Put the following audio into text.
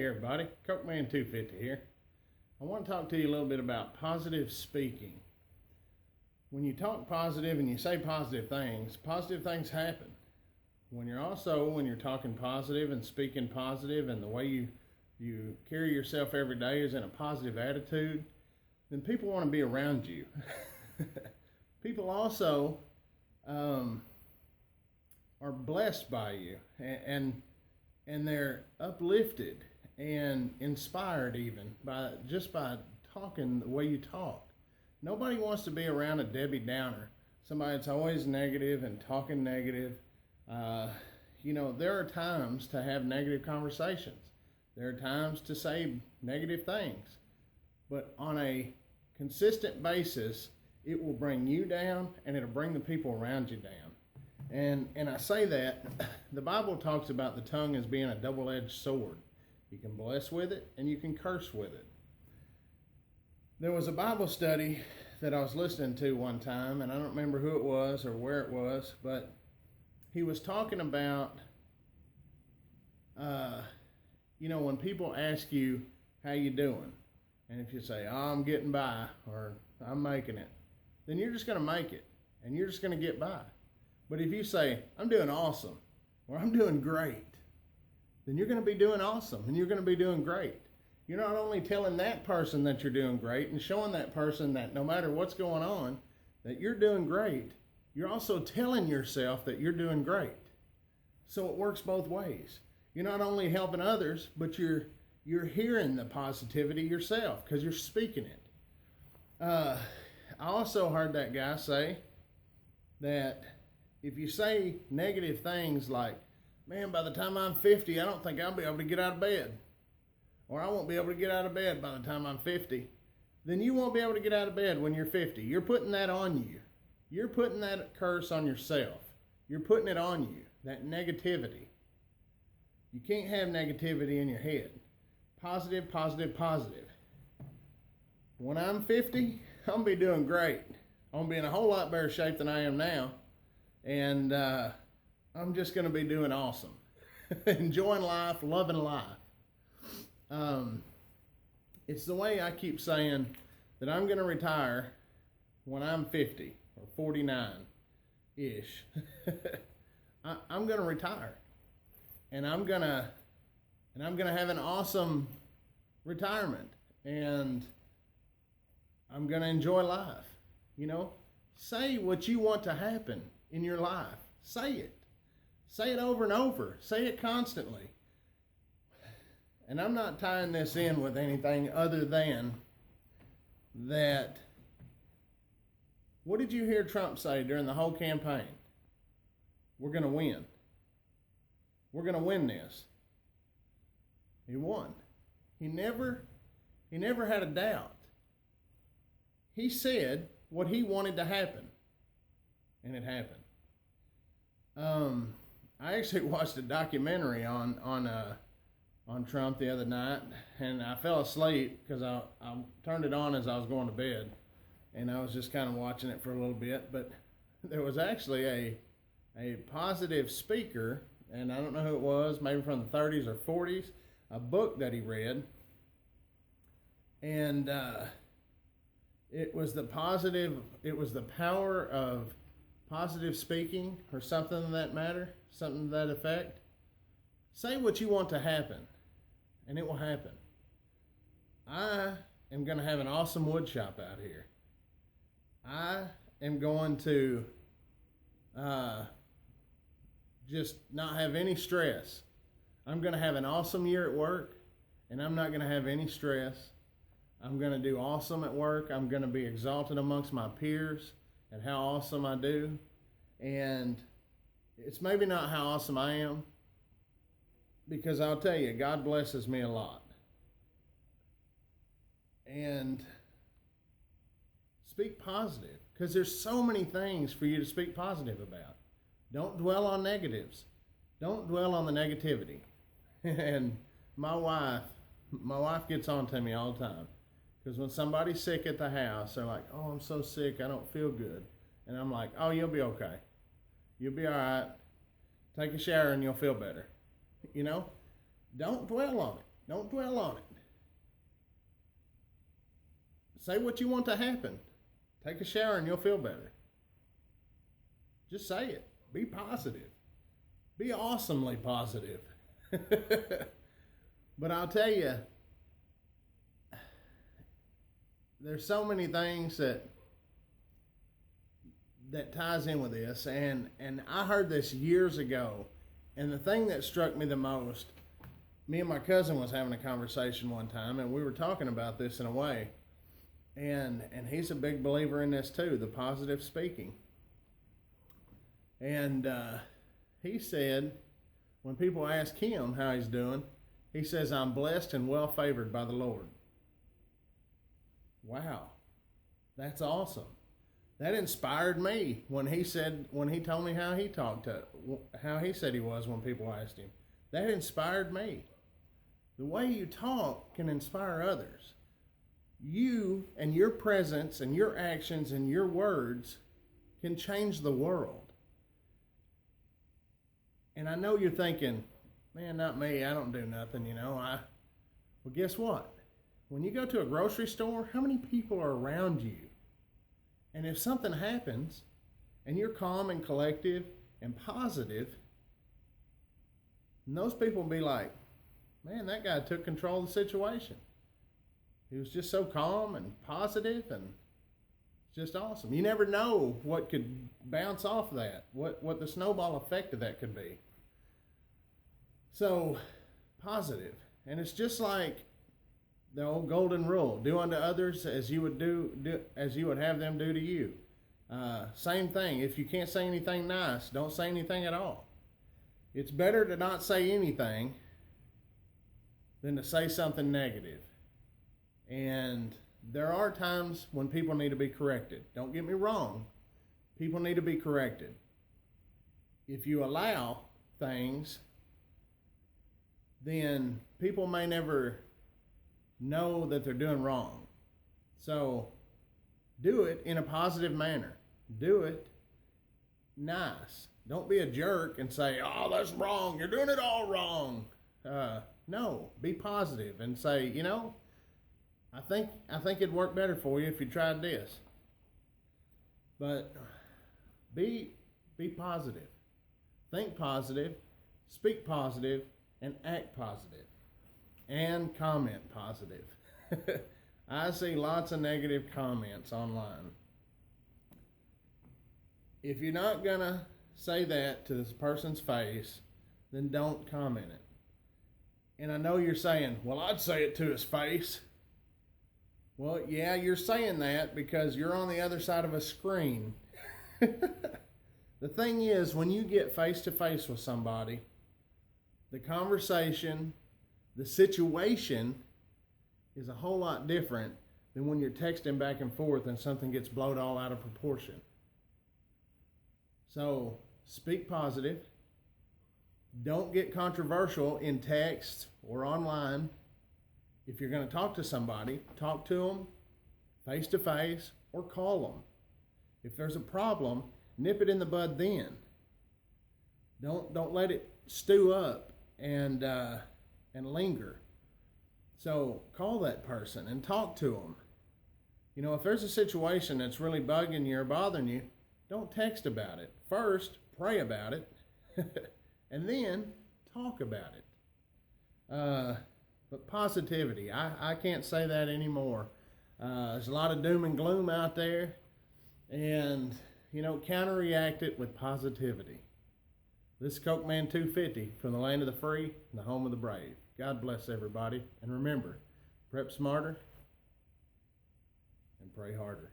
everybody. Cokeman 250 here. I want to talk to you a little bit about positive speaking. When you talk positive and you say positive things happen. When you're talking positive and speaking positive, and the way you carry yourself every day is in a positive attitude, then people want to be around you. People also are blessed by you, and they're uplifted and inspired even by talking the way you talk. Nobody wants to be around a Debbie Downer, somebody that's always negative and talking negative. There are times to have negative conversations. There are times to say negative things. But on a consistent basis, it will bring you down and it'll bring the people around you down. And I say that, the Bible talks about the tongue as being a double-edged sword. You can bless with it and you can curse with it. There was a Bible study that I was listening to one time, and I don't remember who it was or where it was, but he was talking about, when people ask you, how you doing? And if you say, oh, I'm getting by, or I'm making it, then you're just going to make it, and you're just going to get by. But if you say, I'm doing awesome, or I'm doing great, then you're going to be doing awesome, and you're going to be doing great. You're not only telling that person that you're doing great and showing that person that no matter what's going on, that you're doing great, you're also telling yourself that you're doing great. So it works both ways. You're not only helping others, but you're hearing the positivity yourself because you're speaking it. I also heard that guy say that if you say negative things like, man, by the time I'm 50, I don't think I'll be able to get out of bed. Or I won't be able to get out of bed by the time I'm 50. Then you won't be able to get out of bed when you're 50. You're putting that on you. You're putting that curse on yourself. You're putting it on you, that negativity. You can't have negativity in your head. Positive, positive, positive. When I'm 50, I'm going to be doing great. I'm going to be in a whole lot better shape than I am now. And I'm just going to be doing awesome. Enjoying life, loving life. It's the way I keep saying that I'm going to retire when I'm 50 or 49-ish. I'm going to retire, and I'm going to have an awesome retirement, and I'm going to enjoy life. Say what you want to happen in your life. Say it. Say it over and over. Say it constantly. And I'm not tying this in with anything other than that. What did you hear Trump say during the whole campaign? We're going to win. We're going to win this. He won. He never had a doubt. He said what he wanted to happen, and it happened. I actually watched a documentary on Trump the other night, and I fell asleep because I turned it on as I was going to bed, and I was just kind of watching it for a little bit. But there was actually a positive speaker, and I don't know who it was, maybe from the 30s or 40s, a book that he read, and it was the power of positive speaking, or something of that matter, something to that effect. Say what you want to happen, and it will happen. I am going to have an awesome wood shop out here. I am going to just not have any stress. I'm going to have an awesome year at work, and I'm not going to have any stress. I'm going to do awesome at work. I'm going to be exalted amongst my peers at how awesome I do. And it's maybe not how awesome I am, because I'll tell you, God blesses me a lot. And speak positive, because there's so many things for you to speak positive about. Don't dwell on negatives. Don't dwell on the negativity. And my wife gets on to me all the time, because when somebody's sick at the house, they're like, oh, I'm so sick, I don't feel good. And I'm like, oh, you'll be okay. You'll be all right. Take a shower and you'll feel better. Don't dwell on it. Don't dwell on it. Say what you want to happen. Take a shower and you'll feel better. Just say it. Be positive. Be awesomely positive. But I'll tell you, there's so many things that ties in with this, and I heard this years ago, and the thing that struck me the most, me and my cousin was having a conversation one time, and we were talking about this in a way, and he's a big believer in this too, the positive speaking. And he said, when people ask him how he's doing, he says, I'm blessed and well favored by the Lord. Wow, that's awesome. That inspired me when he told me how he said he was when people asked him. That inspired me. The way you talk can inspire others. You and your presence and your actions and your words can change the world. And I know you're thinking, man, not me, I don't do nothing, Well, guess what? When you go to a grocery store, how many people are around you? And if something happens and you're calm and collective and positive, and those people will be like, man, that guy took control of the situation. He was just so calm and positive, and it's just awesome. You never know what could bounce off of that, what the snowball effect of that could be. So, positive. And it's just like the old golden rule: do unto others as you would as you would have them do to you. Same thing. If you can't say anything nice, don't say anything at all. It's better to not say anything than to say something negative. And there are times when people need to be corrected. Don't get me wrong. People need to be corrected. If you allow things, then people may never know that they're doing wrong. So do it in a positive manner. Do it nice. Don't be a jerk and say, oh, that's wrong. You're doing it all wrong. No, be positive and say, I think it'd work better for you if you tried this. But be positive. Think positive, speak positive, and act positive. And comment positive. I see lots of negative comments online. If you're not going to say that to this person's face, then don't comment it. And I know you're saying, well, I'd say it to his face. Well, yeah, you're saying that because you're on the other side of a screen. The thing is, when you get face to face with somebody, the conversation, the situation is a whole lot different than when you're texting back and forth and something gets blown all out of proportion. So speak positive. Don't get controversial in text or online. If you're going to talk to somebody, talk to them face to face or call them. If there's a problem, nip it in the bud then. Don't let it stew up and linger. So call that person and talk to them. If there's a situation that's really bugging you or bothering you, don't text about it. First, pray about it, and then talk about it. But positivity, I can't say that anymore. There's a lot of doom and gloom out there, and counterreact it with positivity. This is Coke Man 250 from the land of the free and the home of the brave. God bless everybody. And remember, prep smarter and pray harder.